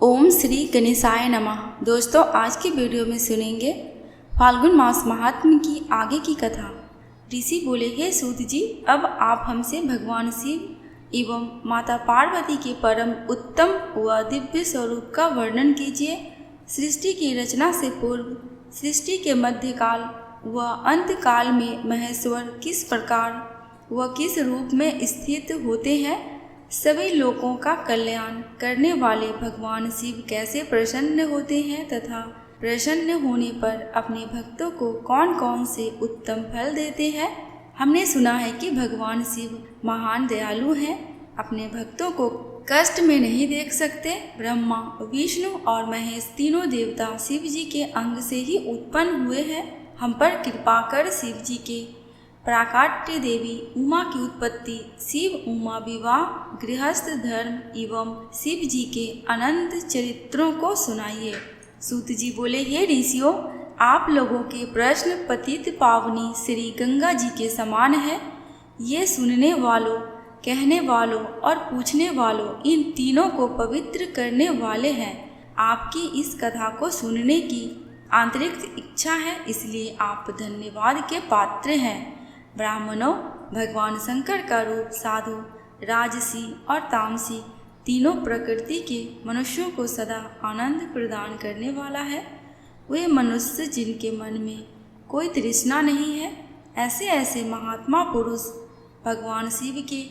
ओम श्री गणेशाय नमः। दोस्तों, आज की वीडियो में सुनेंगे फाल्गुन मास महात्म्य की आगे की कथा। ऋषि बोले, हे सूत जी, अब आप हमसे भगवान शिव एवं माता पार्वती के परम उत्तम व दिव्य स्वरूप का वर्णन कीजिए। सृष्टि की रचना से पूर्व, सृष्टि के मध्यकाल व अंतकाल में महेश्वर किस प्रकार व किस रूप में स्थित होते हैं। सभी लोगों का कल्याण करने वाले भगवान शिव कैसे प्रसन्न होते हैं तथा प्रसन्न होने पर अपने भक्तों को कौन कौन से उत्तम फल देते हैं। हमने सुना है कि भगवान शिव महान दयालु हैं, अपने भक्तों को कष्ट में नहीं देख सकते। ब्रह्मा, विष्णु और महेश तीनों देवता शिव जी के अंग से ही उत्पन्न हुए हैं। हम पर कृपा कर शिव जी के प्राकाट्य देवी उमा की उत्पत्ति, शिव उमा विवाह, गृहस्थ धर्म एवं शिव जी के अनंत चरित्रों को सुनाइए। सूत जी बोले, हे ऋषियों, आप लोगों के प्रश्न पतित पावनी श्री गंगा जी के समान है। ये सुनने वालों, कहने वालों और पूछने वालों, इन तीनों को पवित्र करने वाले हैं। आपकी इस कथा को सुनने की आंतरिक इच्छा है, इसलिए आप धन्यवाद के पात्र हैं। ब्राह्मणों, भगवान शंकर का रूप साधु, राजसी और तामसी तीनों प्रकृति के मनुष्यों को सदा आनंद प्रदान करने वाला है। वे मनुष्य जिनके मन में कोई तृष्णा नहीं है, ऐसे ऐसे महात्मा पुरुष भगवान शिव के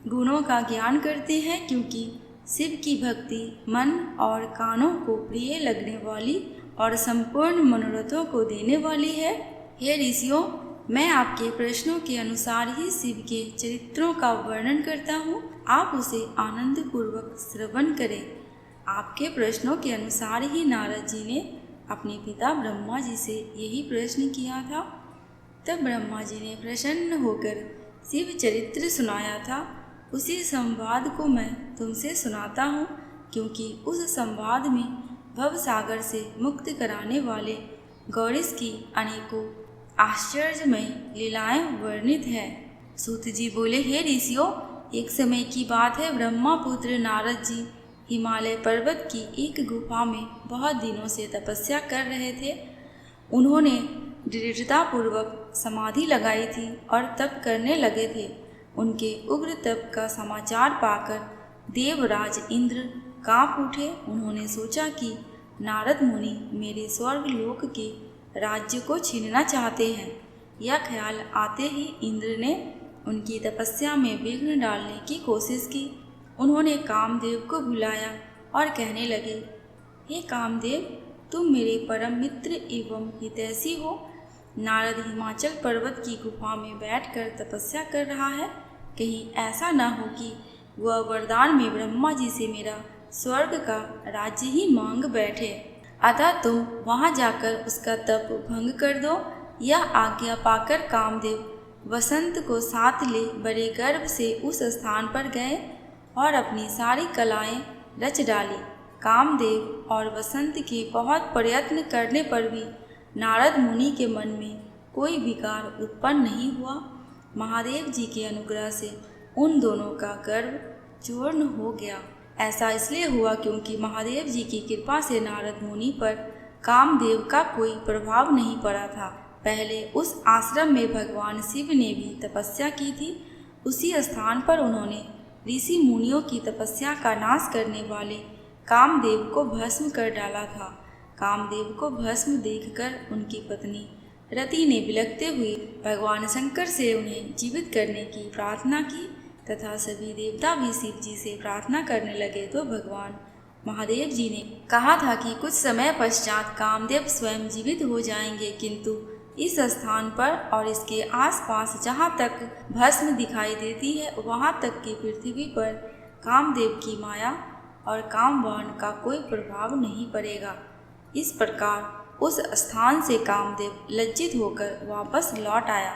गुणों का ज्ञान करते हैं, क्योंकि शिव की भक्ति मन और कानों को प्रिय लगने वाली और संपूर्ण मनोरथों को देने वाली है। हे ऋषियों, मैं आपके प्रश्नों के अनुसार ही शिव के चरित्रों का वर्णन करता हूँ। आप उसे आनंद पूर्वक श्रवण करें। आपके प्रश्नों के अनुसार ही नारद जी ने अपने पिता ब्रह्मा जी से यही प्रश्न किया था। तब ब्रह्मा जी ने प्रसन्न होकर शिव चरित्र सुनाया था। उसी संवाद को मैं तुमसे सुनाता हूँ, क्योंकि उस संवाद में भव सागर से मुक्त कराने वाले गौरीश की अनेकों आश्चर्यमय लीलाएं वर्णित है। सूत जी बोले, हे ऋषियों, एक समय की बात है, ब्रह्मा पुत्र नारद जी हिमालय पर्वत की एक गुफा में बहुत दिनों से तपस्या कर रहे थे। उन्होंने दृढ़तापूर्वक समाधि लगाई थी और तप करने लगे थे। उनके उग्र तप का समाचार पाकर देवराज इंद्र कांप उठे। उन्होंने सोचा कि नारद मुनि मेरे स्वर्ग लोक के राज्य को छीनना चाहते हैं। यह ख्याल आते ही इंद्र ने उनकी तपस्या में विघ्न डालने की कोशिश की। उन्होंने कामदेव को बुलाया और कहने लगे, हे कामदेव, तुम मेरे परम मित्र एवं हितैषी हो। नारद हिमाचल पर्वत की गुफा में बैठकर तपस्या कर रहा है। कहीं ऐसा न हो कि वह वरदान में ब्रह्मा जी से मेरा स्वर्ग का राज्य ही मांग बैठे। अतः तुम वहां जाकर उसका तप भंग कर दो। यह आज्ञा पाकर कामदेव वसंत को साथ ले बड़े गर्व से उस स्थान पर गए और अपनी सारी कलाएं रच डाली। कामदेव और वसंत के बहुत प्रयत्न करने पर भी नारद मुनि के मन में कोई विकार उत्पन्न नहीं हुआ। महादेव जी के अनुग्रह से उन दोनों का गर्व चूर्ण हो गया। ऐसा इसलिए हुआ क्योंकि महादेव जी की कृपा से नारद मुनि पर कामदेव का कोई प्रभाव नहीं पड़ा था। पहले उस आश्रम में भगवान शिव ने भी तपस्या की थी। उसी स्थान पर उन्होंने ऋषि मुनियों की तपस्या का नाश करने वाले कामदेव को भस्म कर डाला था। कामदेव को भस्म देखकर उनकी पत्नी रति ने बिलखते हुए भगवान शंकर से उन्हें जीवित करने की प्रार्थना की तथा सभी देवता भी शिव जी से प्रार्थना करने लगे। तो भगवान महादेव जी ने कहा था कि कुछ समय पश्चात कामदेव स्वयं जीवित हो जाएंगे, किंतु इस स्थान पर और इसके आसपास जहाँ तक भस्म दिखाई देती है, वहाँ तक की पृथ्वी पर कामदेव की माया और कामबाण का कोई प्रभाव नहीं पड़ेगा। इस प्रकार उस स्थान से कामदेव लज्जित होकर वापस लौट आया।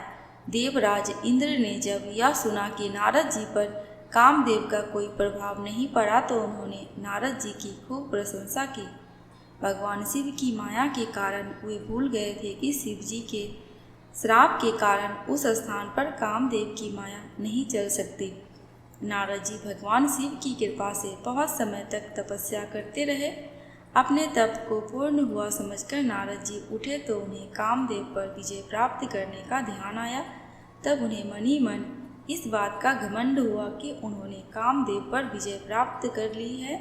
देवराज इंद्र ने जब यह सुना कि नारद जी पर कामदेव का कोई प्रभाव नहीं पड़ा, तो उन्होंने नारद जी की खूब प्रशंसा की। भगवान शिव की माया के कारण वे भूल गए थे कि शिव जी के श्राप के कारण उस स्थान पर कामदेव की माया नहीं चल सकती। नारद जी भगवान शिव की कृपा से बहुत समय तक तपस्या करते रहे अपने तप को पूर्ण हुआ समझकर नारद जी उठे तो उन्हें कामदेव पर विजय प्राप्त करने का ध्यान आया। तब उन्हें मन ही मन इस बात का घमंड हुआ कि उन्होंने कामदेव पर विजय प्राप्त कर ली है।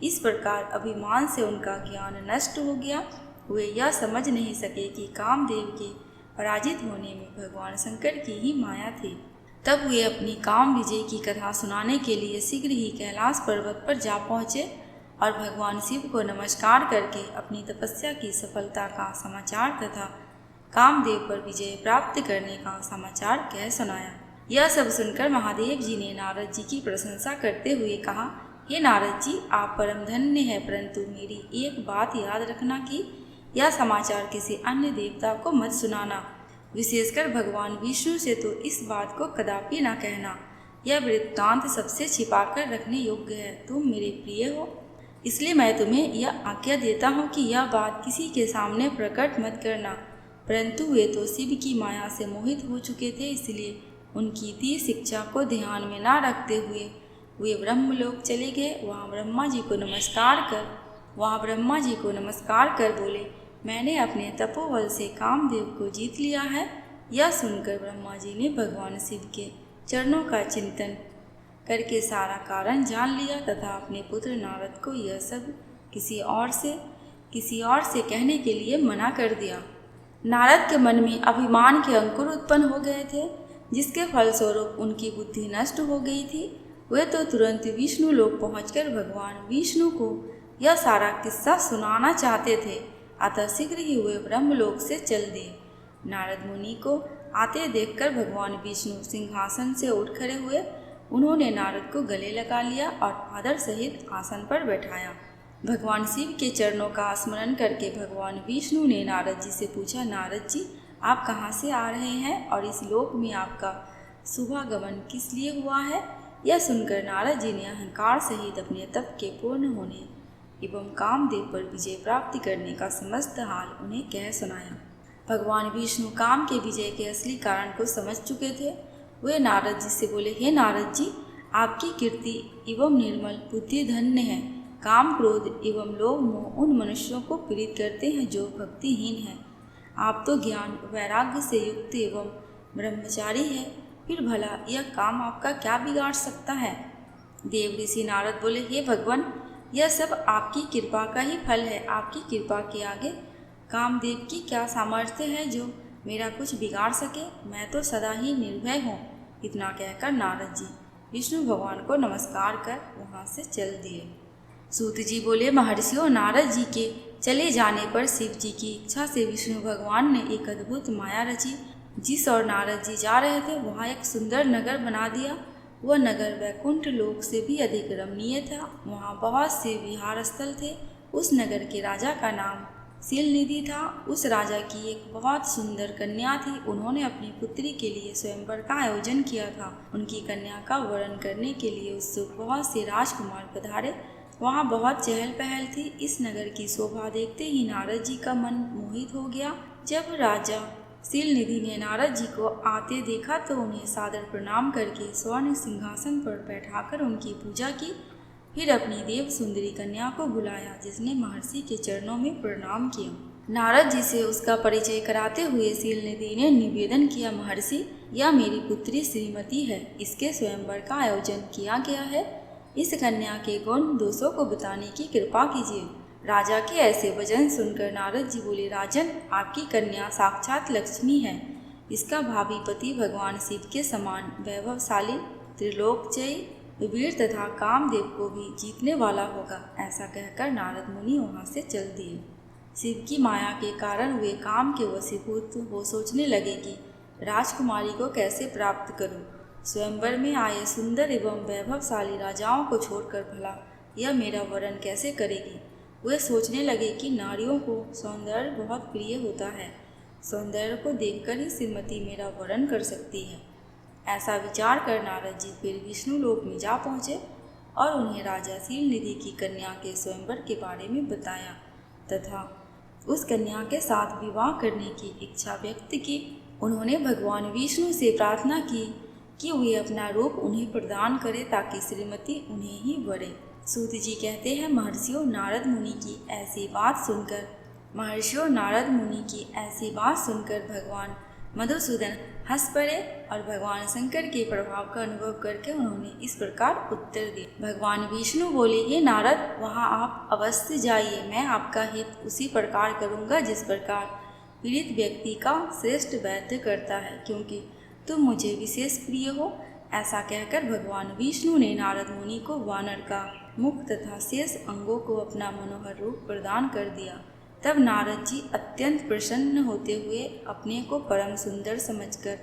इस प्रकार अभिमान से उनका ज्ञान नष्ट हो गया। वे यह समझ नहीं सके कि कामदेव के पराजित होने में भगवान शंकर की ही माया थी। तब वे अपनी काम विजय की कथा सुनाने के लिए शीघ्र ही कैलाश पर्वत पर जा पहुँचे और भगवान शिव को नमस्कार करके अपनी तपस्या की सफलता का समाचार तथा कामदेव पर विजय प्राप्त करने का समाचार कह सुनाया। यह सब सुनकर महादेव जी ने नारद जी की प्रशंसा करते हुए कहा, हे नारद जी, आप परम धन्य हैं, परंतु मेरी एक बात याद रखना कि यह समाचार किसी अन्य देवता को मत सुनाना, विशेषकर भगवान विष्णु से तो इस बात को कदापि न कहना। यह वृत्तांत सबसे छिपाकर रखने योग्य है। तुम मेरे प्रिय हो, इसलिए मैं तुम्हें यह आज्ञा देता हूँ कि यह बात किसी के सामने प्रकट मत करना। परंतु वे तो शिव की माया से मोहित हो चुके थे, इसलिए उनकी दी शिक्षा को ध्यान में न रखते हुए वे ब्रह्मलोक चले गए। वहाँ ब्रह्मा जी को नमस्कार कर बोले, मैंने अपने तपोबल से कामदेव को जीत लिया है। यह सुनकर ब्रह्मा जी ने भगवान शिव के चरणों का चिंतन करके सारा कारण जान लिया तथा अपने पुत्र नारद को यह सब किसी और से कहने के लिए मना कर दिया। नारद के मन में अभिमान के अंकुर उत्पन्न हो गए थे, जिसके फलस्वरूप उनकी बुद्धि नष्ट हो गई थी। वे तो तुरंत विष्णु लोक पहुंचकर भगवान विष्णु को यह सारा किस्सा सुनाना चाहते थे। अतः शीघ्र ही वे ब्रह्मलोक से चल दिए। नारद मुनि को आते देखकर भगवान विष्णु सिंहासन से उठ खड़े हुए। उन्होंने नारद को गले लगा लिया और आदर सहित आसन पर बैठाया। भगवान शिव के चरणों का स्मरण करके भगवान विष्णु ने नारद जी से पूछा, नारद जी, आप कहाँ से आ रहे हैं और इस लोक में आपका शुभागमन किस लिए हुआ है? यह सुनकर नारद जी ने अहंकार सहित अपने तप के पूर्ण होने एवं कामदेव पर विजय प्राप्ति करने का समस्त हाल उन्हें कह सुनाया। भगवान विष्णु काम के विजय के असली कारण को समझ चुके थे। वे नारद जी से बोले, हे नारद जी, आपकी कीर्ति एवं निर्मल बुद्धि धन्य है। काम, क्रोध एवं लोभ मोह उन मनुष्यों को पीड़ित करते हैं जो भक्तिहीन हैं। आप तो ज्ञान वैराग्य से युक्त एवं ब्रह्मचारी है, फिर भला यह काम आपका क्या बिगाड़ सकता है? देव ऋषि नारद बोले, हे भगवान, यह सब आपकी कृपा का ही फल है। आपकी कृपा के आगे कामदेव की क्या सामर्थ्य है जो मेरा कुछ बिगाड़ सके? मैं तो सदा ही निर्भय हूँ। इतना कहकर नारद जी विष्णु भगवान को नमस्कार कर वहाँ से चल दिए। सूत जी बोले, महर्षियों, नारद जी के चले जाने पर शिव जी की इच्छा से विष्णु भगवान ने एक अद्भुत माया रची। जिस और नारद जी जा रहे थे वहाँ एक सुंदर नगर बना दिया। वह नगर वैकुंठ लोक से भी अधिक रमणीय था। वहाँ बहुत से विहार स्थल थे। उस नगर के राजा का नाम शीलनिधि था। उस राजा की एक बहुत सुंदर कन्या थी। उन्होंने अपनी पुत्री के लिए स्वयंवर का आयोजन किया था। उनकी कन्या का वरण करने के लिए उत्सुक बहुत से राजकुमार पधारे। वहाँ बहुत चहल पहल थी। इस नगर की शोभा देखते ही नारद जी का मन मोहित हो गया। जब राजा शीलनिधि ने नारद जी को आते देखा तो उन्हें सादर प्रणाम करके स्वर्ण सिंहासन पर बैठाकर उनकी पूजा की। फिर अपनी देव सुंदरी कन्या को बुलाया, जिसने महर्षि के चरणों में प्रणाम किया। नारद जी से उसका परिचय कराते हुए शीलनिधि ने निवेदन किया, महर्षि, यह मेरी पुत्री श्रीमती है। इसके स्वयंवर का आयोजन किया गया है। इस कन्या के गुण दोषों को बताने की कृपा कीजिए। राजा के ऐसे वचन सुनकर नारद जी बोले, राजन, आपकी कन्या साक्षात लक्ष्मी है। इसका भावी पति भगवान शिव के समान वैभवशाली, त्रिलोकजयी, वीर तथा कामदेव को भी जीतने वाला होगा। ऐसा कहकर नारद मुनि वहाँ से चल दिए। शिव की माया के कारण वे काम के वशीभूत हो सोचने लगे कि राजकुमारी को कैसे प्राप्त करूं। स्वयंवर में आए सुंदर एवं वैभवशाली राजाओं को छोड़कर भला यह मेरा वरण कैसे करेगी। वे सोचने लगे कि नारियों को सौंदर्य बहुत प्रिय होता है। सौंदर्य को देखकर ही श्रीमती मेरा वरण कर सकती है। ऐसा विचार कर नारद जी फिर विष्णु लोक में जा पहुँचे और उन्हें राजा शीलनिधि की कन्या के स्वयंवर के बारे में बताया तथा उस कन्या के साथ विवाह करने की इच्छा व्यक्त की। उन्होंने भगवान विष्णु से प्रार्थना की कि वे अपना रूप उन्हें प्रदान करें ताकि श्रीमती उन्हें ही वरे। सूत जी कहते हैं, महर्षियों नारद मुनि की ऐसी बात सुनकर भगवान मधुसूदन हंस पड़े और भगवान शंकर के प्रभाव का अनुभव करके उन्होंने इस प्रकार उत्तर दिया। भगवान विष्णु बोले, हे नारद, वहाँ आप अवश्य जाइए। मैं आपका हित उसी प्रकार करूँगा जिस प्रकार पीड़ित व्यक्ति का श्रेष्ठ वैद्य करता है, क्योंकि तुम मुझे विशेष प्रिय हो। ऐसा कहकर भगवान विष्णु ने नारद मुनि को वानर का मुख तथा शेष अंगों को अपना मनोहर रूप प्रदान कर दिया। तब नारद जी अत्यंत प्रसन्न होते हुए अपने को परम सुंदर समझकर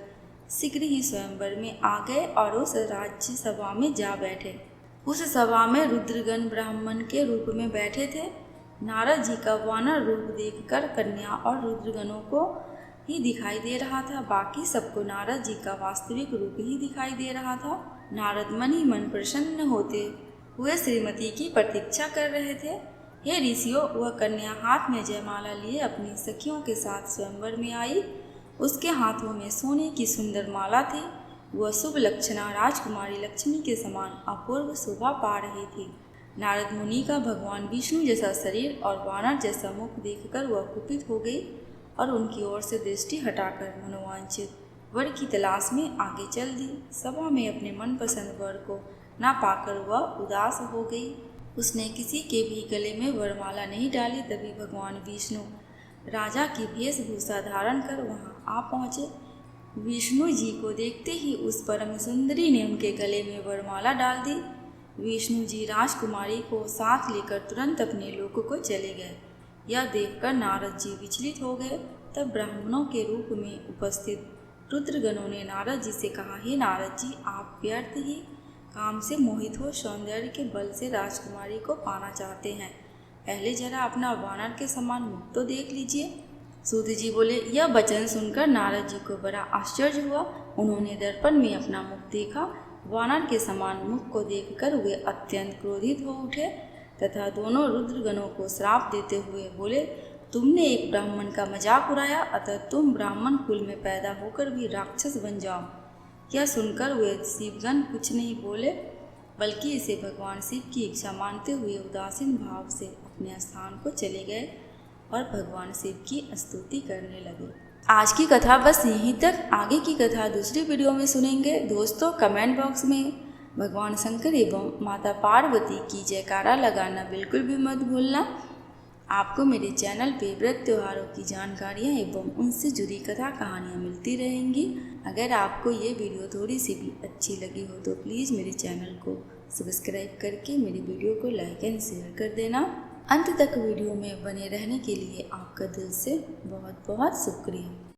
शीघ्र ही स्वयंवर में आ गए और उस राज्य सभा में जा बैठे। उस सभा में रुद्रगण ब्राह्मण के रूप में बैठे थे। नारद जी का वानर रूप देखकर कन्या और रुद्रगणों को ही दिखाई दे रहा था, बाकी सबको नारद जी का वास्तविक रूप ही दिखाई दे रहा था। नारद मन ही मन प्रसन्न होते हुए श्रीमती की प्रतीक्षा कर रहे थे। हे ऋषियों, वह कन्या हाथ में जयमाला लिए अपनी सखियों के साथ स्वयंवर में आई। उसके हाथों में सोने की सुंदर माला थी। वह शुभ लक्षणा राजकुमारी लक्ष्मी के समान अपूर्व शोभा पा रही थी। नारद मुनि का भगवान विष्णु जैसा शरीर और वानर जैसा मुख देखकर वह कुपित हो गई और उनकी ओर से दृष्टि हटाकर मनोवांछित वर की तलाश में आगे चल दी। सभा में अपने मनपसंद वर को ना पाकर वह उदास हो गई। उसने किसी के भी गले में वरमाला नहीं डाली। तभी भगवान विष्णु राजा की वेशभूषा धारण कर वहां आ पहुँचे। विष्णु जी को देखते ही उस परम सुंदरी ने उनके गले में वरमाला डाल दी। विष्णु जी राजकुमारी को साथ लेकर तुरंत अपने लोक को चले गए। यह देखकर नारद जी विचलित हो गए। तब ब्राह्मणों के रूप में उपस्थित रुद्रगणों ने नारद जी से कहा, हे नारद जी, आप व्यर्थ ही काम से मोहित हो सौंदर्य के बल से राजकुमारी को पाना चाहते हैं। पहले जरा अपना वानर के समान मुख तो देख लीजिए। सूत जी बोले, यह वचन सुनकर नारद जी को बड़ा आश्चर्य हुआ। उन्होंने दर्पण में अपना मुख देखा। वानर के समान मुख को देखकर वे अत्यंत क्रोधित हो उठे तथा दोनों रुद्रगणों को श्राप देते हुए बोले, तुमने एक ब्राह्मण का मजाक उड़ाया, अतः तुम ब्राह्मण कुल में पैदा होकर भी राक्षस बन जाओ। यह सुनकर वे शिवगण कुछ नहीं बोले, बल्कि इसे भगवान शिव की इच्छा मानते हुए उदासीन भाव से अपने स्थान को चले गए और भगवान शिव की स्तुति करने लगे। आज की कथा बस यहीं तक। आगे की कथा दूसरी वीडियो में सुनेंगे। दोस्तों, कमेंट बॉक्स में भगवान शंकर एवं माता पार्वती की जयकारा लगाना बिल्कुल भी मत भूलना। आपको मेरे चैनल पे व्रत त्योहारों की जानकारियाँ एवं उनसे जुड़ी कथा कहानियाँ मिलती रहेंगी। अगर आपको ये वीडियो थोड़ी सी भी अच्छी लगी हो तो प्लीज़ मेरे चैनल को सब्सक्राइब करके मेरी वीडियो को लाइक एंड शेयर कर देना। अंत तक वीडियो में बने रहने के लिए आपका दिल से बहुत बहुत शुक्रिया।